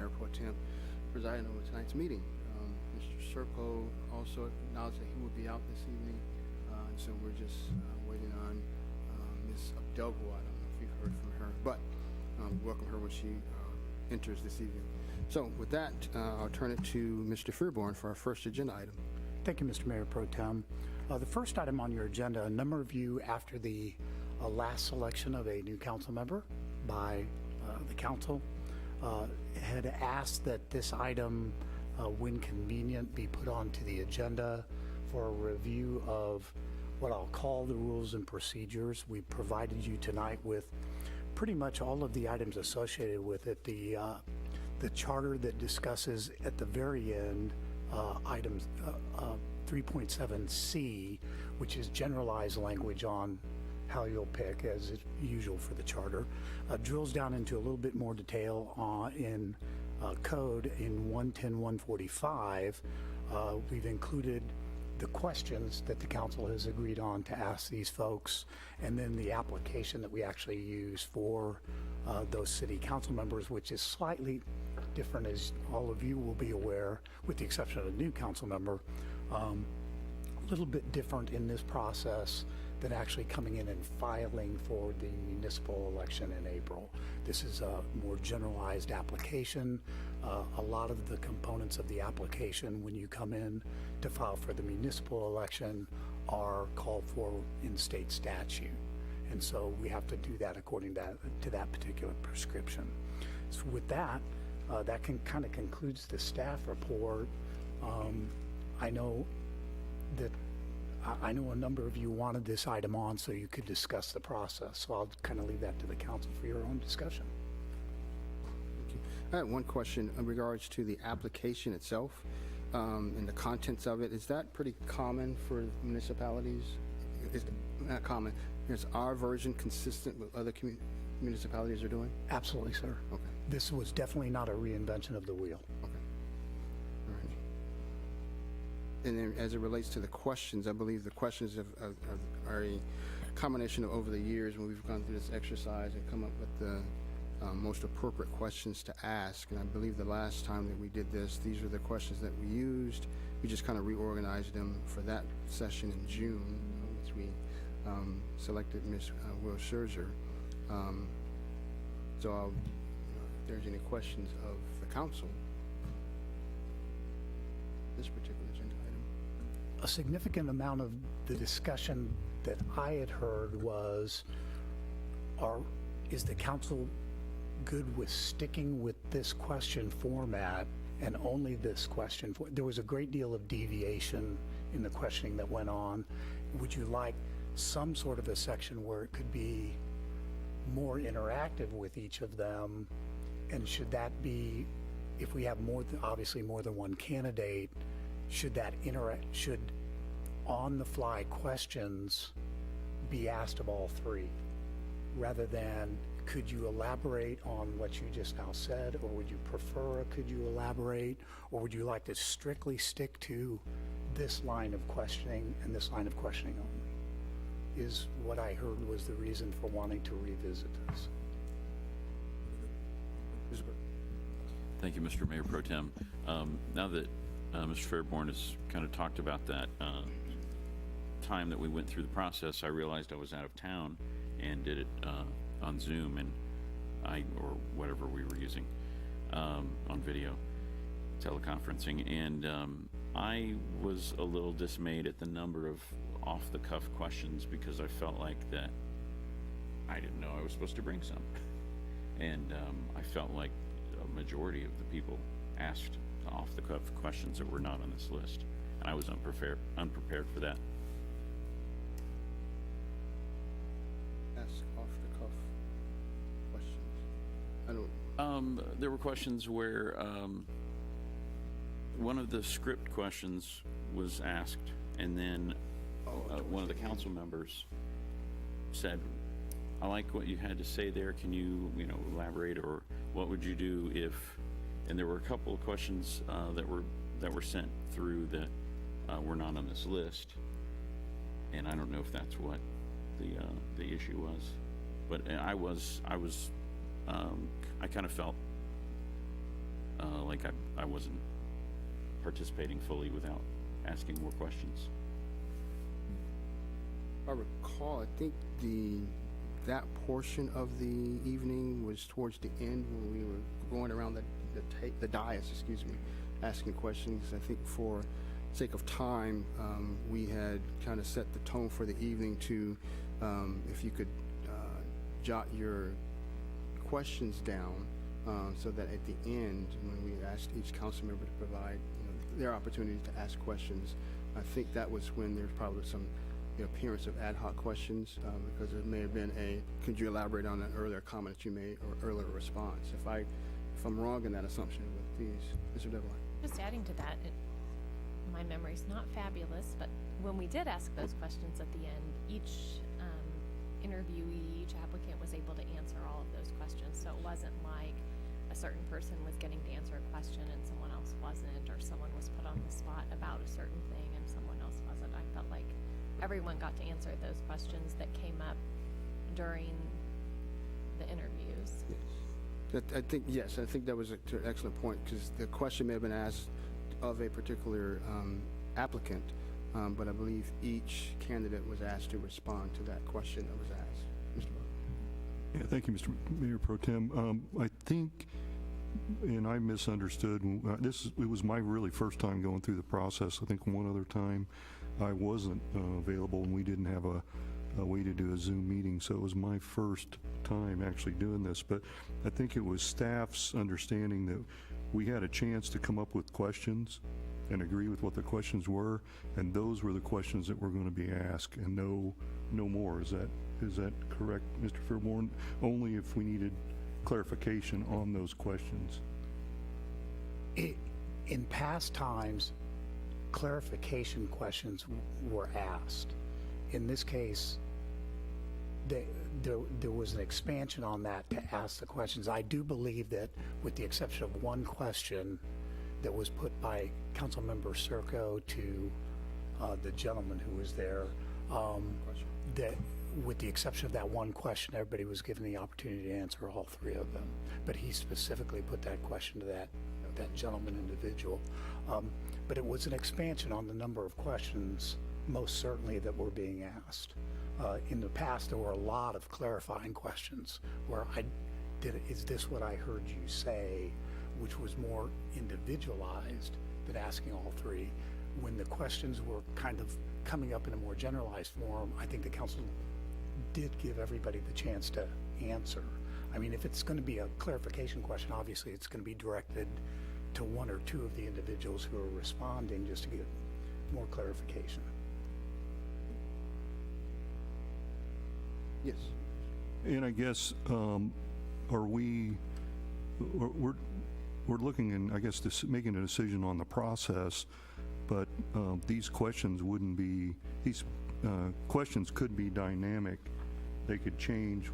Mayor Pro Tem presiding over tonight's meeting. Mr. Serco also acknowledged that he will be out this evening, and so we're just waiting on Ms. Abdelgo. I don't know if you've heard from her, but welcome her when she enters this evening. So with that, I'll turn it to Mr. Fairborn for our first agenda item. Thank you, Mr. Mayor Pro Tem. The first item on your agenda, a number of you, after the last selection of a new council member by the council, had asked that this item, when convenient, be put onto the agenda for a review of what I'll call the rules and procedures. We provided you tonight with pretty much all of the items associated with it. The charter that discusses at the very end items 3.7C, which is generalized language on how you'll pick, as is usual for the charter, drills down into a little bit more detail in code in 110.145. We've included the questions that the council has agreed on to ask these folks, and then the application that we actually use for those city council members, which is slightly different, as all of you will be aware, with the exception of a new council member. A little bit different in this process than actually coming in and filing for the municipal election in April. This is a more generalized application. A lot of the components of the application when you come in to file for the municipal election are called for in state statute. And so we have to do that according to that particular prescription. So with that, that kind of concludes the staff report. I know a number of you wanted this item on so you could discuss the process. So I'll kind of leave that to the council for your own discussion. Thank you. I have one question in regards to the application itself and the contents of it. Is that pretty common for municipalities? Is not common. Is our version consistent with other municipalities are doing? Absolutely, sir. Okay. This was definitely not a reinvention of the wheel. Okay. All right. And then as it relates to the questions, I believe the questions are a combination of over the years when we've gone through this exercise and come up with the most appropriate questions to ask. And I believe the last time that we did this, these were the questions that we used. We just kind of reorganized them for that session in June, which we selected Ms. Will Scherzer. So if there's any questions of the council, this particular agenda item. A significant amount of the discussion that I had heard was, is the council good with sticking with this question format and only this question? There was a great deal of deviation in the questioning that went on. Would you like some sort of a section where it could be more interactive with each of them? And should that be, if we have obviously more than one candidate, should on the fly questions be asked of all three, rather than could you elaborate on what you just now said, or would you prefer could you elaborate, or would you like to strictly stick to this line of questioning and this line of questioning only? Is what I heard was the reason for wanting to revisit this. Thank you, Mr. Mayor Pro Tem. Now that Mr. Fairborn has kind of talked about that time that we went through the process, I realized I was out of town and did it on Zoom or whatever we were using on video teleconferencing, and I was a little dismayed at the number of off-the-cuff questions because I felt like that I didn't know I was supposed to bring some, and I felt like a majority of the people asked off-the-cuff questions that were not on this list, and I was unprepared for that. Ask off-the-cuff questions. I don't. There were questions where one of the script questions was asked, and then one of the council members said, "I like what you had to say there. Can you, elaborate, or what would you do if?" And there were a couple of questions that were sent through that were not on this list, and I don't know if that's what the issue was, but I kind of felt like I wasn't participating fully without asking more questions. If I recall, I think that portion of the evening was towards the end when we were going around the dais, excuse me, asking questions. I think for sake of time, we had kind of set the tone for the evening to, if you could jot your questions down, so that at the end, when we asked each council member to provide their opportunity to ask questions, I think that was when there's probably some appearance of ad hoc questions, because there may have been could you elaborate on an earlier comment that you made or earlier response? If I'm wrong in that assumption with these, Mr. Devlin. Just adding to that, my memory's not fabulous, but when we did ask those questions at the end, each interviewee, each applicant was able to answer all of those questions. So it wasn't like a certain person was getting to answer a question and someone else wasn't, or someone was put on the spot about a certain thing and someone else wasn't. I felt like everyone got to answer those questions that came up during the interviews. Yes. I think that was an excellent point, because the question may have been asked of a particular applicant, but I believe each candidate was asked to respond to that question that was asked. Mr. Butler. Yeah, thank you, Mr. Mayor Pro Tem. I think, and I misunderstood, it was my really first time going through the process. I think one other time I wasn't available and we didn't have a way to do a Zoom meeting, so it was my first time actually doing this. But I think it was staff's understanding that we had a chance to come up with questions and agree with what the questions were, and those were the questions that were going to be asked, and no more. Is that correct, Mr. Fairborn? Only if we needed clarification on those questions. In past times, clarification questions were asked. In this case, there was an expansion on that to ask the questions. I do believe that, with the exception of one question that was put by Councilmember Circo to the gentleman who was there, that with the exception of that one question, everybody was given the opportunity to answer all three of them. But he specifically put that question to that gentleman individual. But it was an expansion on the number of questions, most certainly, that were being asked. In the past, there were a lot of clarifying questions where is this what I heard you say, which was more individualized than asking all three. When the questions were kind of coming up in a more generalized form, I think the council did give everybody the chance to answer. I mean, if it's going to be a clarification question, obviously it's going to be directed to one or two of the individuals who are responding, just to get more clarification. Yes. And I guess, we're looking and I guess making a decision on the process, but these questions questions could be dynamic. They could change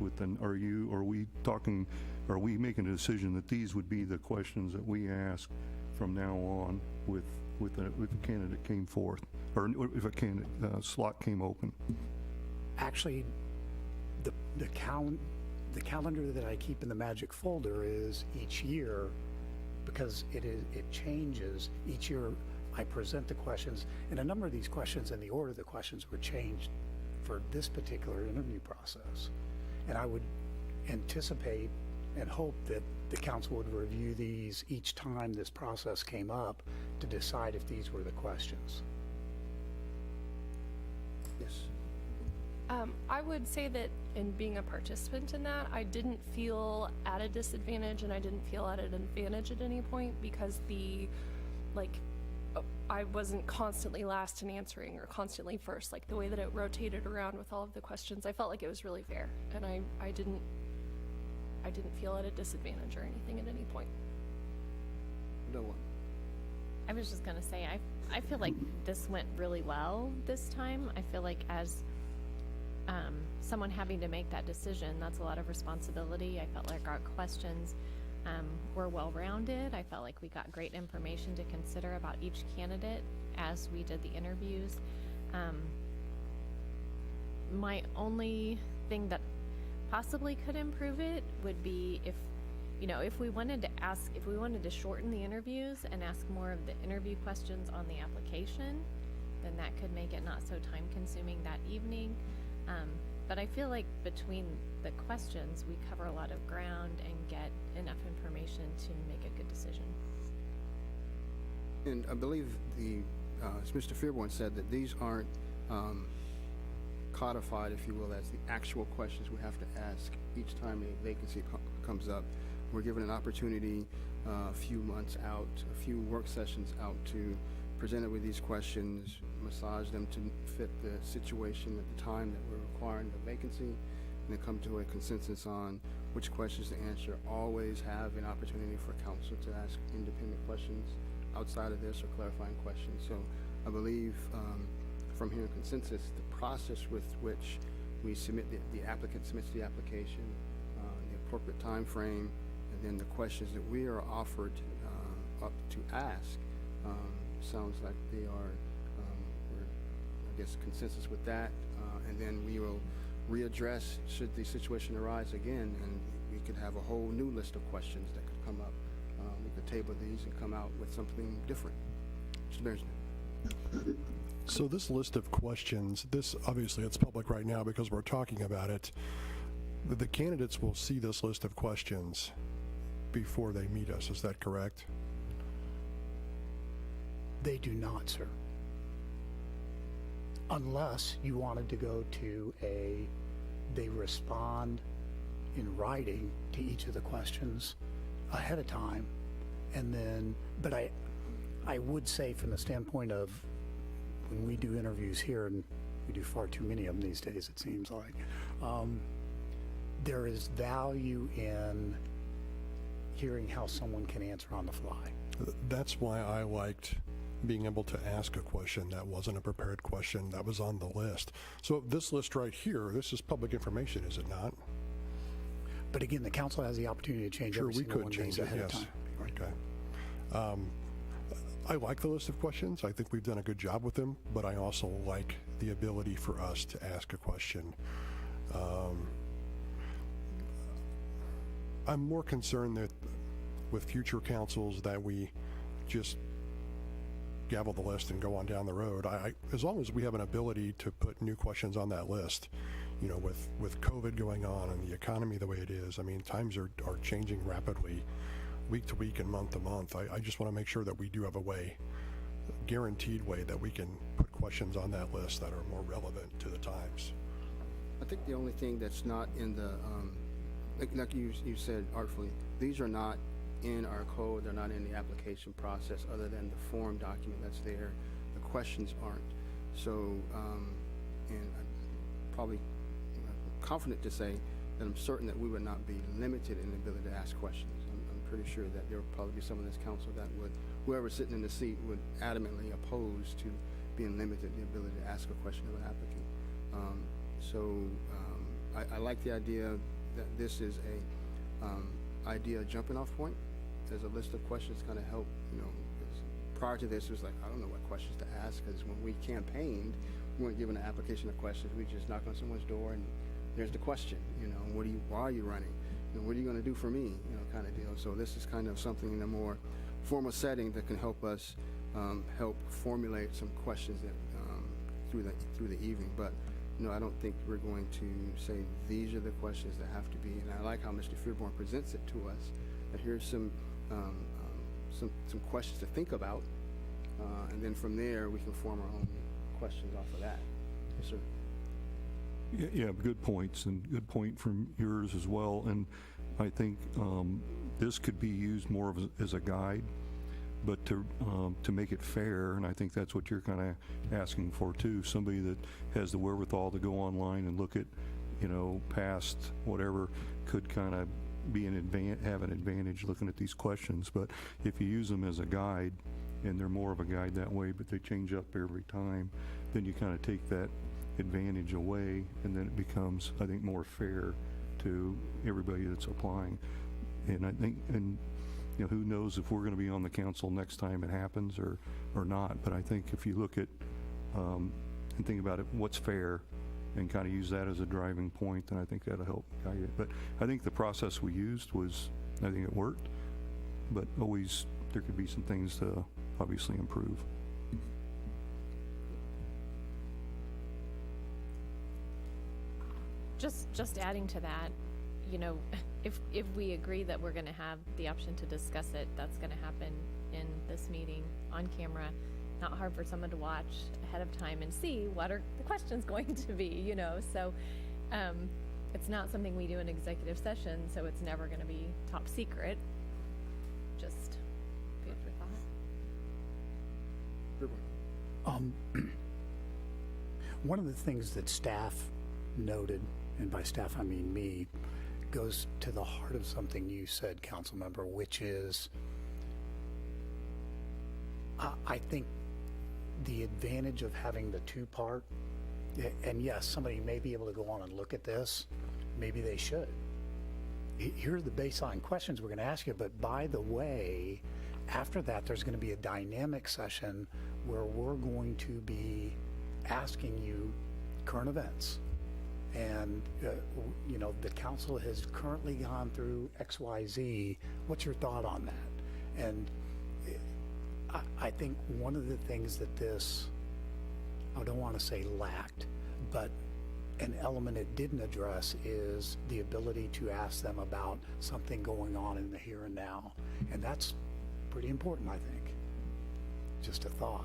are we making a decision that these would be the questions that we ask from now on with a candidate came forth, or if a candidate slot came open? Actually, the calendar that I keep in the magic folder is each year, because it changes each year. I present the questions, and a number of these questions and the order of the questions were changed for this particular interview process. And I would anticipate and hope that the council would review these each time this process came up to decide if these were the questions. Yes. I would say that in being a participant in that, I didn't feel at a disadvantage and I didn't feel at an advantage at any point, because I wasn't constantly last in answering or constantly first. Like, the way that it rotated around with all of the questions, I felt like it was really fair, and I didn't feel at a disadvantage or anything at any point. No one. I was just going to say, I feel like this went really well this time. I feel like as someone having to make that decision, that's a lot of responsibility. I felt like our questions were well-rounded. I felt like we got great information to consider about each candidate as we did the interviews. My only thing that possibly could improve it would be if you know, if we wanted to shorten the interviews and ask more of the interview questions on the application, then that could make it not so time consuming that evening. But I feel like between the questions, we cover a lot of ground and get enough information to make a good decision. And I believe as Mr. Fearborn said, that these aren't codified, if you will, as the actual questions we have to ask each time a vacancy comes up. We're given an opportunity a few months out, a few work sessions out to present it with these questions, massage them to fit the situation at the time that we're requiring the vacancy, and then come to a consensus on which questions to answer. Always have an opportunity for council to ask independent questions outside of this or clarifying questions. So I believe from hearing consensus, the process with which we submit, the applicant submits the application, the appropriate time frame, and then the questions that we are offered up to ask, sounds like they are, we're, I guess, consensus with that, and then we will readdress should the situation arise again, and we could have a whole new list of questions that could come up. We could table these and come out with something different. Mr. Berenson. So this list of questions, this obviously it's public right now because we're talking about it. The candidates will see this list of questions before they meet us, is that correct? They do not, sir. Unless you wanted to go to they respond in writing to each of the questions ahead of time, and then, but I would say from the standpoint of when we do interviews here, and we do far too many of them these days, it seems like, there is value in hearing how someone can answer on the fly. That's why I liked being able to ask a question that wasn't a prepared question that was on the list. So this list right here, this is public information, is it not? But again, the council has the opportunity to change Sure, every we single could one of change these it, ahead of yes. time. Okay. I like the list of questions. I think we've done a good job with them, but I also like the ability for us to ask a question. I'm more concerned that with future councils that we just gavel the list and go on down the road. As long as we have an ability to put new questions on that list, you know, with COVID going on and the economy the way it is, I mean, times are changing rapidly, week to week and month to month. I just want to make sure that we do have a way, a guaranteed way, that we can put questions on that list that are more relevant to the times. I think the only thing that's not in the, like you said artfully, these are not in our code, they're not in the application process other than the form document that's there. The questions aren't. So, and I'm probably confident to say that I'm certain that we would not be limited in the ability to ask questions. I'm pretty sure that there would probably be someone in this council that would, whoever's sitting in the seat would adamantly oppose to being limited the ability to ask a question of an applicant. I like the idea that this is a idea jumping off point. There's a list of questions kind of help, you know, 'cause prior to this it was like, I don't know what questions to ask, because when we campaigned, we weren't given an application of questions. We just knocked on someone's door and there's the question, you know, why are you running? You know, what are you going to do for me? You know, kind of deal. So this is kind of something in a more formal setting that can help us help formulate some questions that through the evening. But no, I don't think we're going to say these are the questions that have to be. And I like how Mr. Fearborn presents it to us. That here's some questions to think about, and then from there we can form our own questions off of that. Yes, sir. Yeah, good points, and good point from yours as well. And I think this could be used more as a guide, but to make it fair, and I think that's what you're kind of asking for too. Somebody that has the wherewithal to go online and look at, you know, past whatever could kind of be have an advantage looking at these questions. But if you use them as a guide, and they're more of a guide that way, but they change up every time, then you kind of take that advantage away, and then it becomes, I think, more fair to everybody that's applying. And I think, and you know, who knows if we're going to be on the council next time it happens or not. But I think if you look at and think about it, what's fair, and kind of use that as a driving point, then I think that'll help guide it. But I think the process we used was I think it worked, but always there could be some things to obviously improve. Just adding to that, you know, if we agree that we're gonna have the option to discuss it, that's gonna happen in this meeting on camera. Not hard for someone to watch ahead of time and see what are the questions going to be, you know, so, it's not something we do in executive session, so it's never gonna be top secret. Just food for thought. One of the things that staff noted, and by staff I mean me, goes to the heart of something you said, council member, which is I think the advantage of having the two-part, and yes, somebody may be able to go on and look at this, maybe they should. Here are the baseline questions we're going to ask you, but by the way, after that, there's going to be a dynamic session where we're going to be asking you current events. And, you know, the council has currently gone through XYZ. What's your thought on that? And I think one of the things that this, I don't want to say lacked, but an element it didn't address is the ability to ask them about something going on in the here and now. And that's pretty important, I think. Just a thought.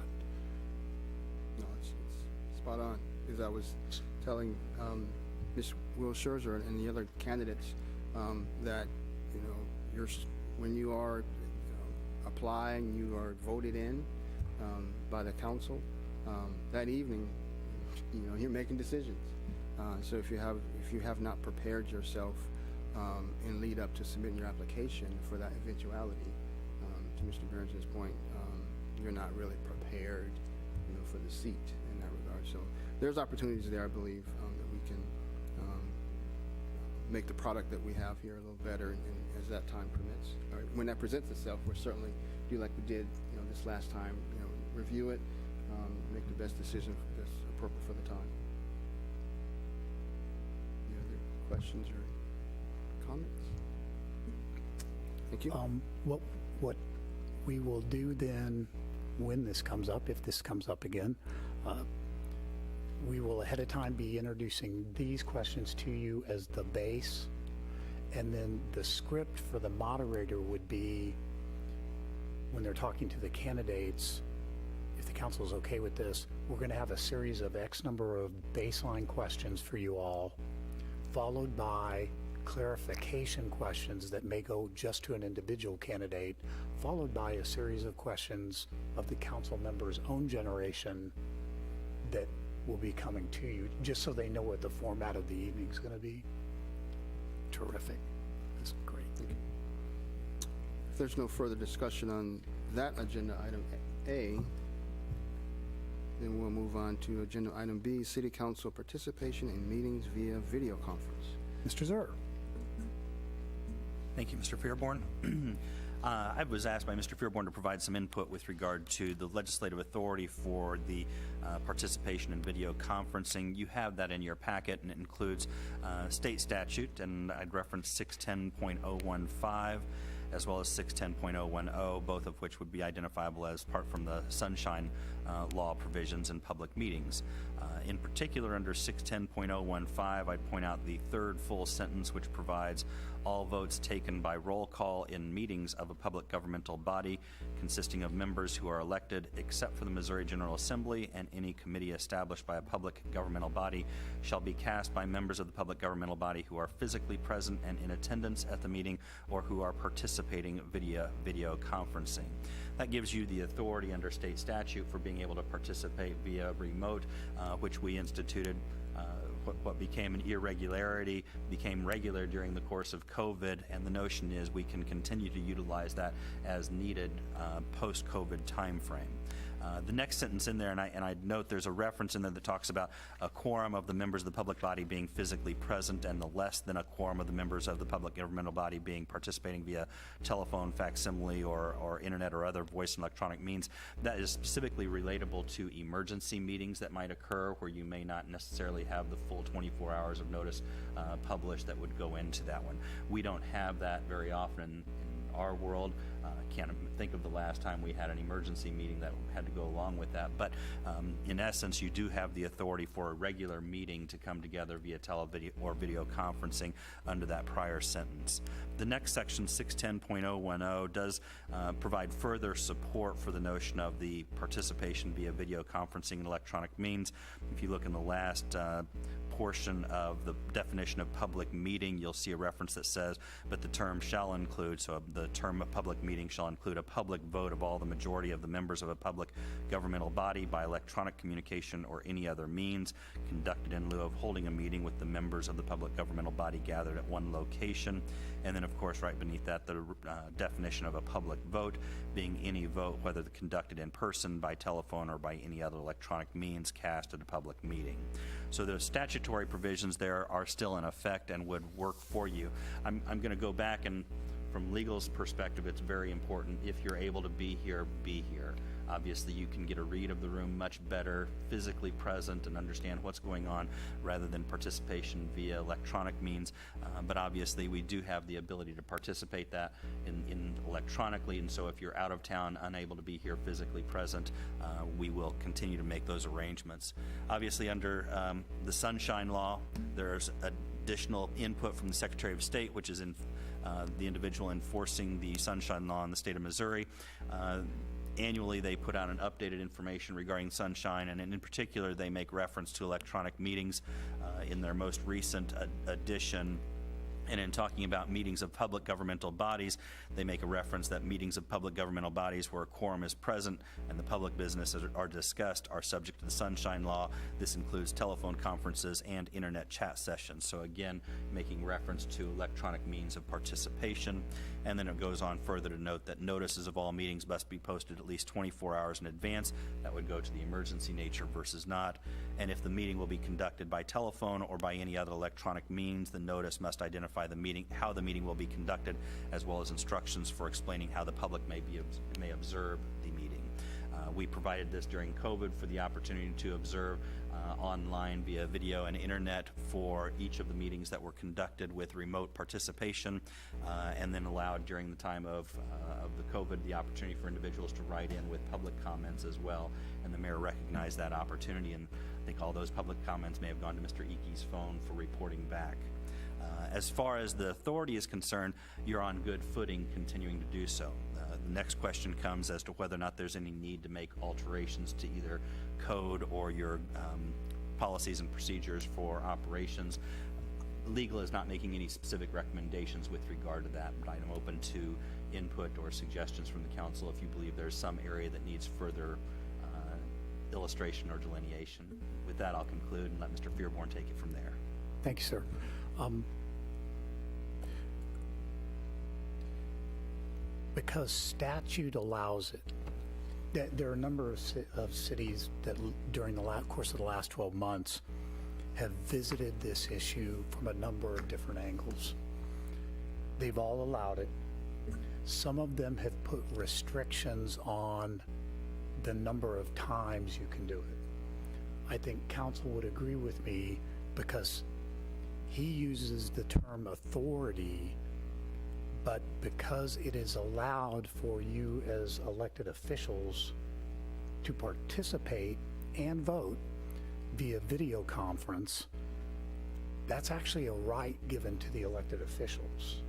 No, it's spot on. As I was telling Ms. Will Scherzer and the other candidates that, you know, when you are applying, you are voted in by the council. That evening, you know, you're making decisions. So if you have not prepared yourself and lead up to submitting your application for that eventuality, to Mr. Burns' point, you're not really prepared, you know, for the seat in that regard. So there's opportunities there, I believe, that we can make the product that we have here a little better, and as that time permits. When that presents itself, we'll certainly do like we did, you know, this last time. You know, review it, make the best decision that's appropriate for the time. Any other questions or comments? Thank you. What we will do then, when this comes up, if this comes up again, we will ahead of time be introducing these questions to you as the base, and then the script for the moderator would be, when they're talking to the candidates, if the council is okay with this, we're going to have a series of X number of baseline questions for you all, followed by clarification questions that may go just to an individual candidate, followed by a series of questions of the council members' own generation that will be coming to you, just so they know what the format of the evening is going to be. Terrific. That's great. Thank you. If there's no further discussion on that agenda item A, then we'll move on to agenda item B, City Council participation in meetings via video conference. Mr. Zur. Thank you, Mr. Fairborn. I was asked by Mr. Fairborn to provide some input with regard to the legislative authority for the participation in video conferencing. You have that in your packet, and it includes state statute, and I'd reference 610.015 as well as 610.010, both of which would be identifiable as part from the Sunshine Law provisions in public meetings. In particular, under 610.015, I'd point out the third full sentence, which provides all votes taken by roll call in meetings of a public governmental body consisting of members who are elected except for the Missouri General Assembly and any committee established by a public governmental body shall be cast by members of the public governmental body who are physically present and in attendance at the meeting or who are participating via video conferencing. That gives you the authority under state statute for being able to participate via remote, which we instituted. What became an irregularity became regular during the course of COVID, and the notion is we can continue to utilize that as needed post-COVID timeframe. The next sentence in there, and I note there's a reference in there that talks about a quorum of the members of the public body being physically present and the less than a quorum of the members of the public governmental body being participating via telephone, facsimile, or internet or other voice and electronic means. That is specifically relatable to emergency meetings that might occur where you may not necessarily have the full 24 hours of notice published that would go into that one. We don't have that very often in our world. Can't think of the last time we had an emergency meeting that had to go along with that. But in essence, you do have the authority for a regular meeting to come together via televideo or video conferencing under that prior sentence. The next section, 610.010, does provide further support for the notion of the participation via video conferencing and electronic means. If you look in the last portion of the definition of public meeting, you'll see a reference that says, but the term shall include, so the term of public meeting shall include a public vote of all the majority of the members of a public governmental body by electronic communication or any other means conducted in lieu of holding a meeting with the members of the public governmental body gathered at one location. And then, of course, right beneath that, the definition of a public vote being any vote, whether conducted in person, by telephone, or by any other electronic means cast at a public meeting. So the statutory provisions there are still in effect and would work for you. I'm going to go back, and from legal's perspective, it's very important, if you're able to be here, be here. Obviously, you can get a read of the room much better, physically present, and understand what's going on rather than participation via electronic means. But obviously, we do have the ability to participate that in electronically, and so if you're out of town, unable to be here physically present, we will continue to make those arrangements. Obviously, under the Sunshine Law, there's additional input from the Secretary of State, which is in the individual enforcing the Sunshine Law in the state of Missouri. Annually, they put out an updated information regarding Sunshine, and in particular, they make reference to electronic meetings in their most recent edition. And in talking about meetings of public governmental bodies, they make a reference that meetings of public governmental bodies where a quorum is present and the public businesses are discussed are subject to the Sunshine Law. This includes telephone conferences and internet chat sessions. So again, making reference to electronic means of participation. And then it goes on further to note that notices of all meetings must be posted at least 24 hours in advance. That would go to the emergency nature versus not. And if the meeting will be conducted by telephone or by any other electronic means, the notice must identify the meeting, how the meeting will be conducted, as well as instructions for explaining how the public may observe the meeting. We provided this during COVID for the opportunity to observe online via video and internet for each of the meetings that were conducted with remote participation, and then allowed during the time of the COVID the opportunity for individuals to write in with public comments as well. And the mayor recognized that opportunity, and I think all those public comments may have gone to Mr. Ickey's phone for reporting back. As far as the authority is concerned, you're on good footing continuing to do so. The next question comes as to whether or not there's any need to make alterations to either code or your policies and procedures for operations. Legal is not making any specific recommendations with regard to that, but I'm open to input or suggestions from the council if you believe there's some area that needs further illustration or delineation. With that, I'll conclude and let Mr. Fearborn take it from there. Thank you, sir. Because statute allows it, there are a number of cities that during the course of the last 12 months have visited this issue from a number of different angles. They've all allowed it. Some of them have put restrictions on the number of times you can do it. I think council would agree with me because he uses the term authority, but because it is allowed for you as elected officials to participate and vote via video conference, that's actually a right given to the elected officials.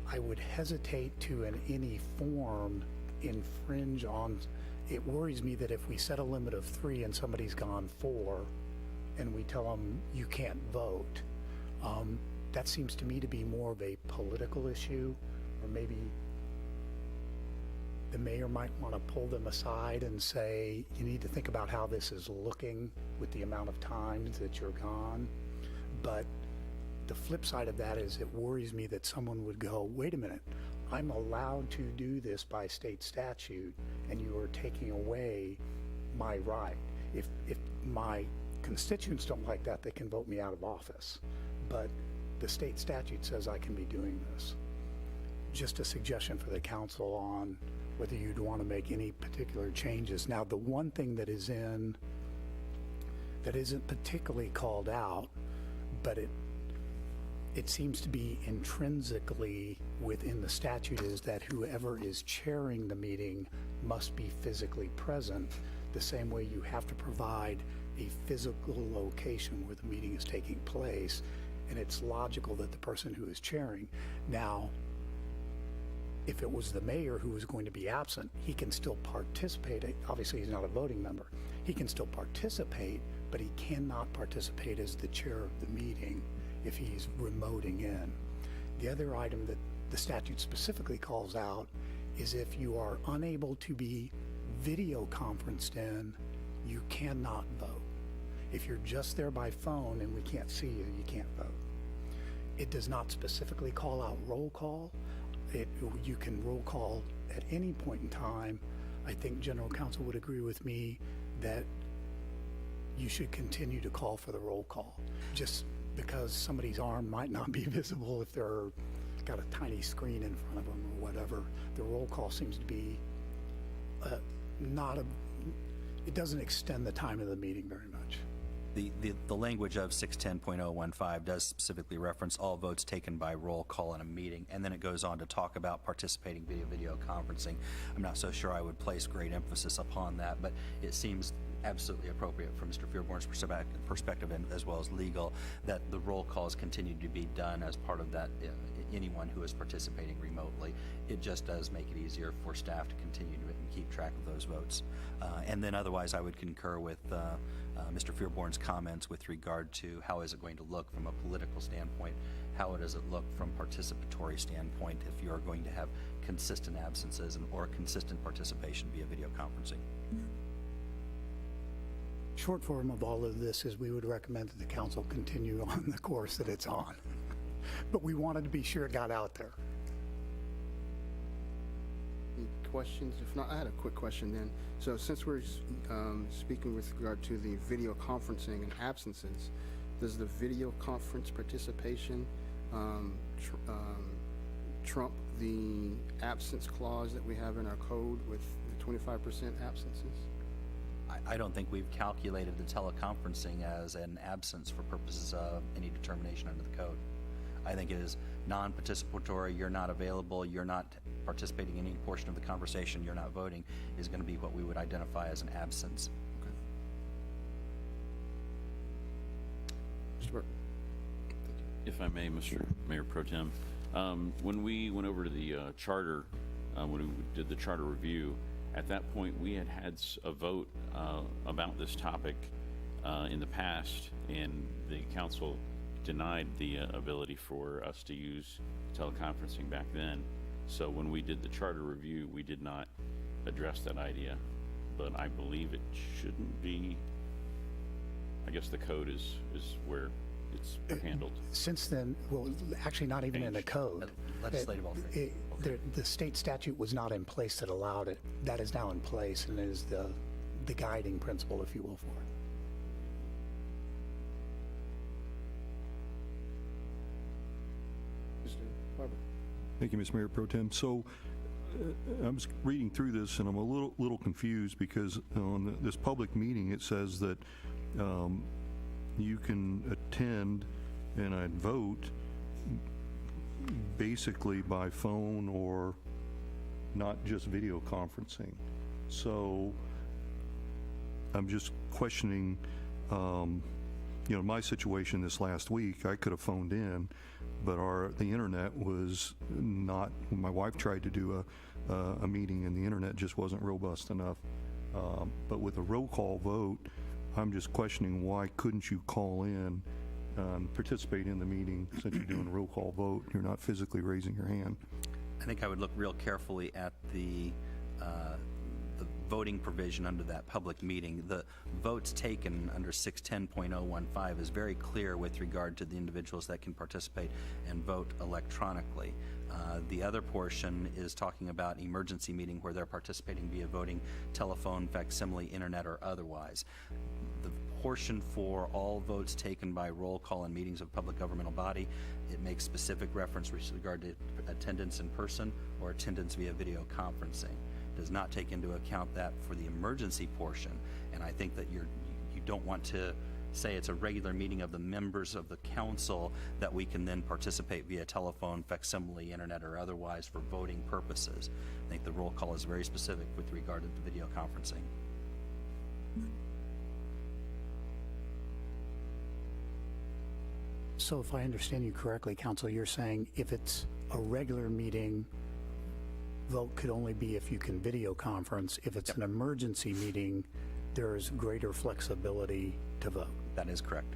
I would hesitate to in any form infringe on, it worries me that if we set a limit of 3 and somebody's gone 4 and we tell them you can't vote, that seems to me to be more of a political issue, or maybe the mayor might want to pull them aside and say, you need to think about how this is looking with the amount of times that you're gone. But the flip side of that is it worries me that someone would go, wait a minute, I'm allowed to do this by state statute, and you are taking away my right. If my constituents don't like that, they can vote me out of office. But the state statute says I can be doing this. Just a suggestion for the council on whether you'd want to make any particular changes. Now, the one thing that is in, that isn't particularly called out, but it seems to be intrinsically within the statute, is that whoever is chairing the meeting must be physically present, the same way you have to provide a physical location where the meeting is taking place, and it's logical that the person who is chairing. Now, if it was the mayor who was going to be absent, he can still participate. Obviously, he's not a voting member. He can still participate, but he cannot participate as the chair of the meeting if he's remoting in. The other item that the statute specifically calls out is if you are unable to be video conferenced in, you cannot vote. If you're just there by phone and we can't see you, you can't vote. It does not specifically call out roll call. You can roll call at any point in time. I think General Counsel would agree with me that you should continue to call for the roll call. Just because somebody's arm might not be visible if they're got a tiny screen in front of them or whatever, the roll call seems to be it doesn't extend the time of the meeting very much. The language of 610.015 does specifically reference all votes taken by roll call in a meeting, and then it goes on to talk about participating via video conferencing. I'm not so sure I would place great emphasis upon that, but it seems absolutely appropriate from Mr. Fearborn's perspective, and as well as legal, that the roll calls continue to be done as part of that. Anyone who is participating remotely, it just does make it easier for staff to continue to keep track of those votes. And then otherwise, I would concur with Mr. Fearborn's comments with regard to how is it going to look from a political standpoint, how does it look from participatory standpoint if you are going to have consistent absences or consistent participation via video conferencing. Short form of all of this is we would recommend that the council continue on the course that it's on. But we wanted to be sure it got out there. Any questions? If not, I had a quick question then. So since we're speaking with regard to the video conferencing and absences, does the video conference participation trump the absence clause that we have in our code with the 25% absences? I don't think we've calculated the teleconferencing as an absence for purposes of any determination under the code. I think it is non-participatory, you're not available, you're not participating in any portion of the conversation, you're not voting, is going to be what we would identify as an absence. Mr. Burke. If I may, Mr. Mayor Pro Tem, when we went over to the charter, when we did the charter review, at that point we had a vote about this topic in the past, and the council denied the ability for us to use teleconferencing back then. So when we did the charter review, we did not address that idea, but I believe it shouldn't be. I guess the code is where it's handled. Since then, well, actually not even in the code. Legislative alteration. The state statute was not in place that allowed it. That is now in place and is the guiding principle, if you will, for it. Mr. Barber. Thank you, Mr. Mayor Pro Tem. So I was reading through this and I'm a little confused because on this public meeting it says that you can attend and I'd vote basically by phone or not just video conferencing. So I'm just questioning, my situation this last week, I could have phoned in, but the internet was not, my wife tried to do a meeting and the internet just wasn't robust enough. But with a roll call vote, I'm just questioning why couldn't you call in and participate in the meeting since you're doing a roll call vote, you're not physically raising your hand. I think I would look real carefully at the voting provision under that public meeting. The votes taken under 610.015 is very clear with regard to the individuals that can participate and vote electronically. The other portion is talking about emergency meeting where they're participating via voting, telephone, facsimile, internet, or otherwise. The portion for all votes taken by roll call in meetings of public governmental body, it makes specific reference with regard to attendance in person or attendance via video conferencing. Does not take into account that for the emergency portion. And I think that you don't want to say it's a regular meeting of the members of the council that we can then participate via telephone, facsimile, internet, or otherwise for voting purposes. I think the roll call is very specific with regard to the video conferencing. So if I understand you correctly, Council, you're saying if it's a regular meeting, vote could only be if you can video conference. If it's an emergency meeting, there's greater flexibility to vote. That is correct.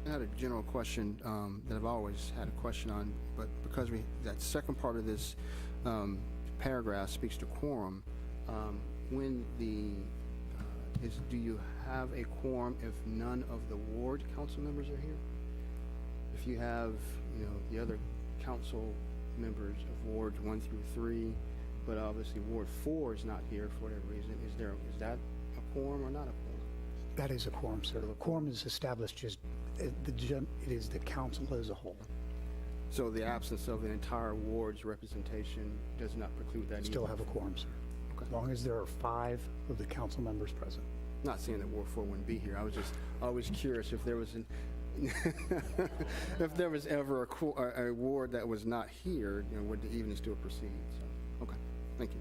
I had a general question that I've always had a question on, but because that second part of this paragraph speaks to quorum, when do you have a quorum if none of the ward council members are here? If you have, the other council members of wards 1 through 3, but obviously Ward 4 is not here for whatever reason, is that a quorum or not a quorum? That is a quorum, sir. A quorum is established it is the council as a whole. So the absence of an entire ward's representation does not preclude that Still either? have a quorum, sir. Okay. As long as there are 5 of the council members present. Not saying that Ward 4 wouldn't be here. I was just always curious if there was if there was ever a ward that was not here, would the evening still proceed? So, okay, thank you.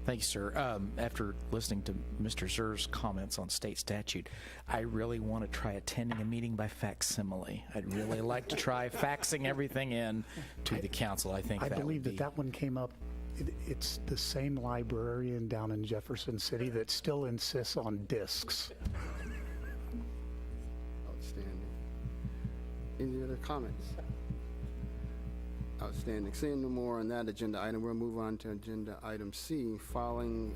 Thank you, sir. After listening to Mr. Zer's comments on state statute, I really want to try attending a meeting by facsimile. I'd really like to try faxing everything in to the council. I think I that believe would be... that one came up. It's the same librarian down in Jefferson City that still insists on discs. Outstanding. Any other comments? Outstanding. Seeing no more on that agenda item, we'll move on to agenda item C, filing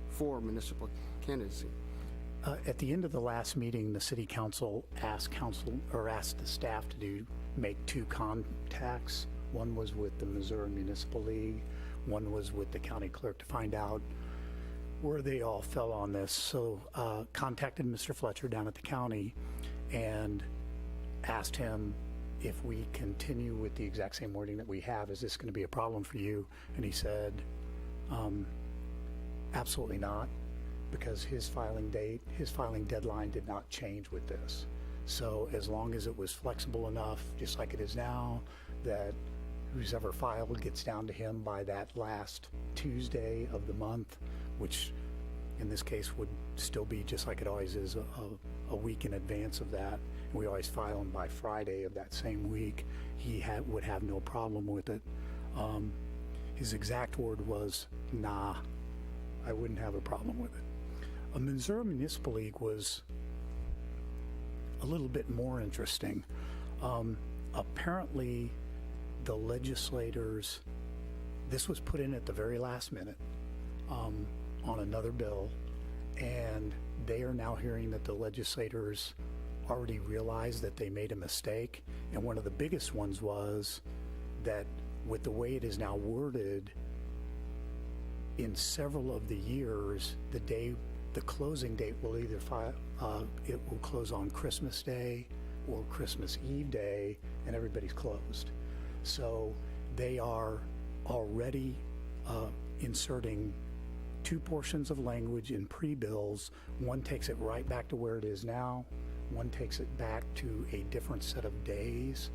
for municipal candidacy. At the end of the last meeting, the city council asked the staff to make 2 contacts. One was with the Missouri Municipal League, one was with the county clerk to find out where they all fell on this. So contacted Mr. Fletcher down at the county and asked him, if we continue with the exact same wording that we have, is this going to be a problem for you? And he said, absolutely not, because his filing deadline did not change with this. So as long as it was flexible enough, just like it is now, that who's ever filed gets down to him by that last Tuesday of the month, which in this case would still be just like it always is, a week in advance of that. We always file them by Friday of that same week. He would have no problem with it. His exact word was, nah, I wouldn't have a problem with it. A Missouri Municipal League was a little bit more interesting. Apparently, the legislators, this was put in at the very last minute on another bill, and they are now hearing that the legislators already realized that they made a mistake. And one of the biggest ones was that with the way it is now worded, in several of the years, the closing date will either it will close on Christmas Day or Christmas Eve Day, and everybody's closed. So they are already inserting 2 portions of language in pre-bills. One takes it right back to where it is now. One takes it back to a different set of days.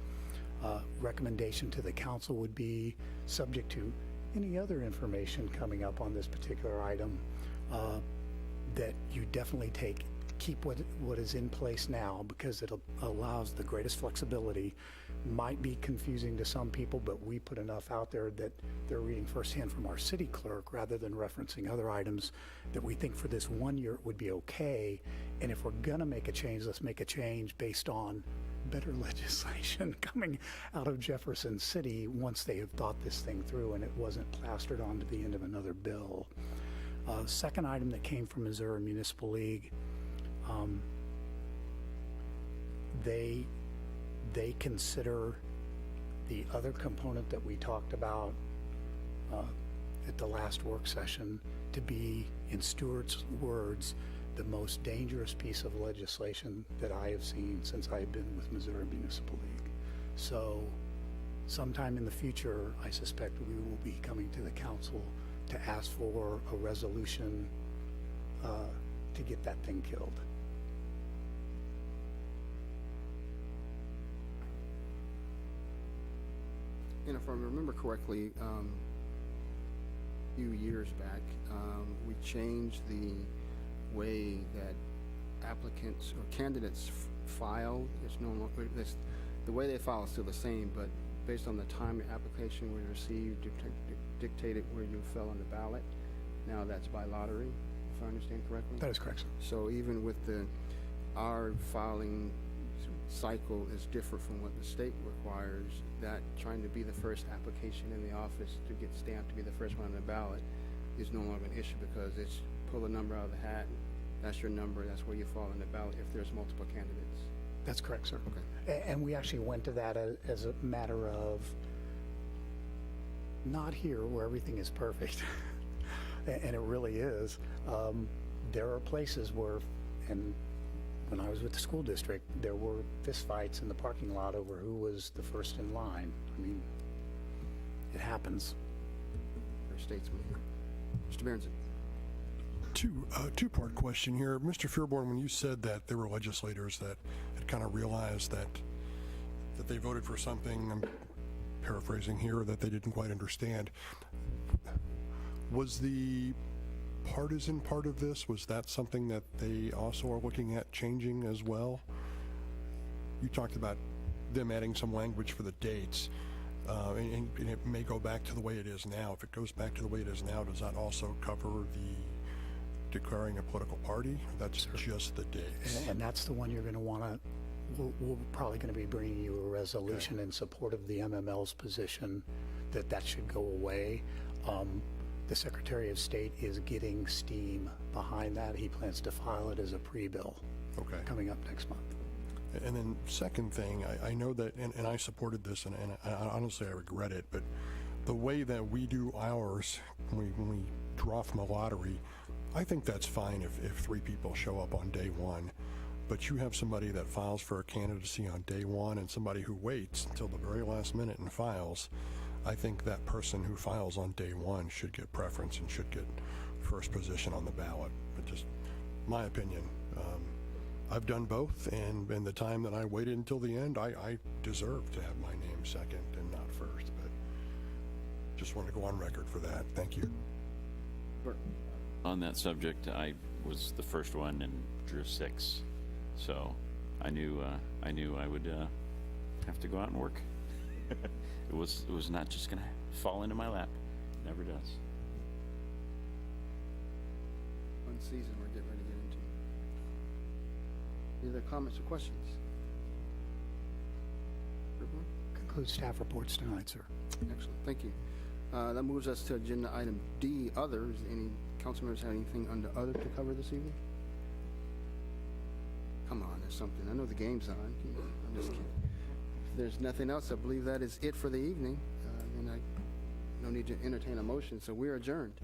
Recommendation to the council would be, subject to any other information coming up on this particular item, that you definitely keep what is in place now, because it allows the greatest flexibility. Might be confusing to some people, but we put enough out there that they're reading firsthand from our city clerk rather than referencing other items, that we think for this 1 year it would be okay. And if we're gonna make a change, let's make a change based on better legislation coming out of Jefferson City once they have thought this thing through and it wasn't plastered onto the end of another bill. Second item that came from Missouri Municipal League, they consider the other component that we talked about at the last work session to be, in Stewart's words, the most dangerous piece of legislation that I have seen since I've been with Missouri Municipal League. So sometime in the future, I suspect we will be coming to the council to ask for a resolution to get that thing killed. And if I remember correctly, a few years back, we changed the way that applicants or candidates file. It's no longer, the way they file is still the same, but based on the time your application was received, dictated where you fell on the ballot. Now that's by lottery, if I understand correctly. That is correct, sir. So even with our filing cycle is different from what the state requires, that trying to be the first application in the office to get stamped to be the first one on the ballot is no longer an issue, because it's pull a number out of the hat, that's your number, that's where you fall on the ballot if there's multiple candidates. That's correct, sir. Okay. And we actually went to that as a matter of not here where everything is perfect, and it really is. There are places where, and when I was with the school district, there were fistfights in the parking lot over who was the first in line. I mean, it happens. For statesmen. Mr. Berenson. Two-part question here. Mr. Fearborn, when you said that there were legislators that had kind of realized that they voted for something, I'm paraphrasing here, that they didn't quite understand, was the partisan part of this, was that something that they also are looking at changing as well? You talked about them adding some language for the dates, and it may go back to the way it is now. If it goes back to the way it is now, does that also cover the declaring a political party? That's just the dates. And that's the one you're going to want to, we're probably going to be bringing you a resolution in support of the MML's position that should go away. The Secretary of State is getting steam behind that. He plans to file it as a pre-bill coming up next month. And then second thing, I know that, and I supported this, and honestly I regret it, but the way that we do ours, when we draw from a lottery, I think that's fine if 3 people show up on day 1. But you have somebody that files for a candidacy on day 1 and somebody who waits until the very last minute and files. I think that person who files on day 1 should get preference and should get first position on the ballot. But just my opinion. I've done both, and in the time that I waited until the end, I deserve to have my name second and not first. But just want to go on record for that. Thank you. On that subject, I was the first one and drew 6, so I knew I would have to go out and work. It was not just gonna fall into my lap. It never does. One season we're getting ready to get into. Any other comments or questions? Concludes staff reports tonight, sir. Excellent, thank you. That moves us to agenda item D, others. Any council members have anything under other to cover this evening? Come on, there's something. I know the game's on. I'm just kidding. If there's nothing else, I believe that is it for the evening. And I no need to entertain a motion, so we're adjourned.